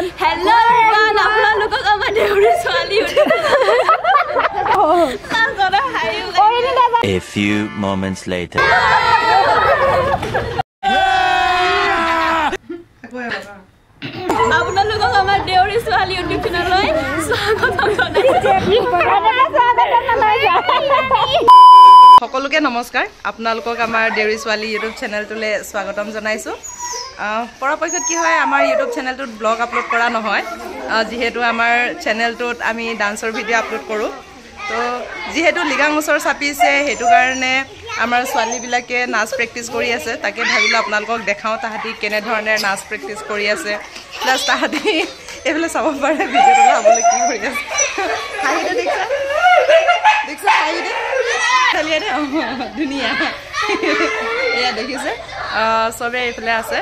Hello everyone, আপোনালোকক আমাৰ দেউৰী ছোৱালী A few moments later. আপোনালোকক আমাৰ দেউৰী ছোৱালী ইউটিউব চেনেললৈ স্বাগতম জনাইছো। সকলোকে নমস্কাৰ। আপোনালোকক আমাৰ দেউৰী ছোৱালী ইউটিউব চেনেলটোলৈ স্বাগতম জনাইছোঁ। পৰাপক্ষত কি হয় আমাৰ ইউটিউব চেনেলটোত ব্লগ আপলোড কৰা নহয়, যিহেতু আমাৰ চেনেলটোত আমি ডান্সৰ ভিডিঅ' আপলোড কৰোঁ। তো যিহেতু লিগাং ওচৰ চাপিছে, সেইটো কাৰণে আমাৰ ছোৱালীবিলাকে নাচ প্ৰেক্টিচ কৰি আছে। তাকে ভাবিলোঁ আপোনালোকক দেখাওঁ তাহাঁতি কেনেধৰণে নাচ প্ৰেক্টিচ কৰি আছে, প্লাছ তাহাঁতি এইফালে চাব পাৰে ভিডিঅ'টো চাবলৈ কি কৰি আছে। হাঁহিতে দেখিছা দেখিছা হাঁহিতে খালিয়ে দে ধুনীয়া এয়া দেখিছে চবে এইফালে আছে।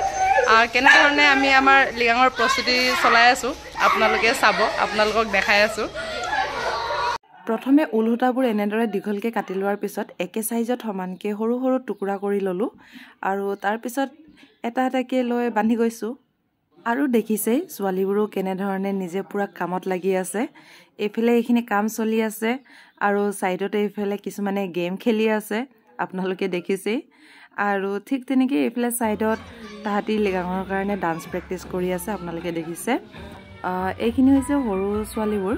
কেনেধৰণে আমি আমাৰ লিগাঙৰ প্ৰস্তুতি চলাই আছোঁ আপোনালোকে চাব, আপোনালোকক দেখাই আছোঁ। প্ৰথমে ঊল সূতাবোৰ এনেদৰে দীঘলকৈ কাটি লোৱাৰ পিছত একে চাইজত সমানকৈ সৰু সৰু টুকুৰা কৰি ল'লোঁ আৰু তাৰপিছত এটা এটাকৈ লৈ বান্ধি গৈছোঁ। আৰু দেখিছেই ছোৱালীবোৰো কেনেধৰণে নিজে পূৰা কামত লাগি আছে। এইফালে এইখিনি কাম চলি আছে আৰু ছাইডতে এইফালে কিছুমানে গেম খেলি আছে, আপোনালোকে দেখিছেই। আৰু ঠিক তেনেকৈ এইফালে ছাইডত তাহাঁতি লিগাঙৰ কাৰণে ডান্স প্ৰেক্টিচ কৰি আছে, আপোনালোকে দেখিছে। এইখিনি হৈছে সৰু ছোৱালীবোৰ,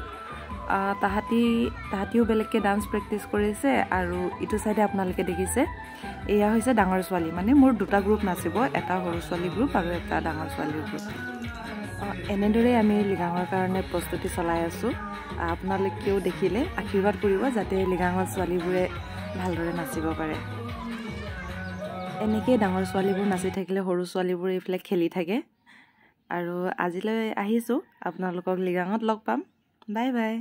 তাহাঁতিও বেলেগকৈ ডান্স প্ৰেক্টিচ কৰিছে। আৰু ইটো চাইডে আপোনালোকে দেখিছে এয়া হৈছে ডাঙৰ ছোৱালী, মানে মোৰ দুটা গ্ৰুপ নাচিব, এটা সৰু ছোৱালী গ্ৰুপ আৰু এটা ডাঙৰ ছোৱালীৰ গ্ৰুপ। এনেদৰে আমি লিগাঙৰ কাৰণে প্ৰস্তুতি চলাই আছোঁ। আপোনালোকেও দেখিলে আশীৰ্বাদ কৰিব যাতে লিগাঙৰ ছোৱালীবোৰে ভালদৰে নাচিব পাৰে। এনেকৈ ডাঙৰ ছোৱালীবোৰ নাচি থাকিলে সৰু ছোৱালীবোৰ এইফালে খেলি থাকে। আৰু আজিলৈ আহিছোঁ, আপোনালোকক লিগাঙত লগ পাম। Bye bye.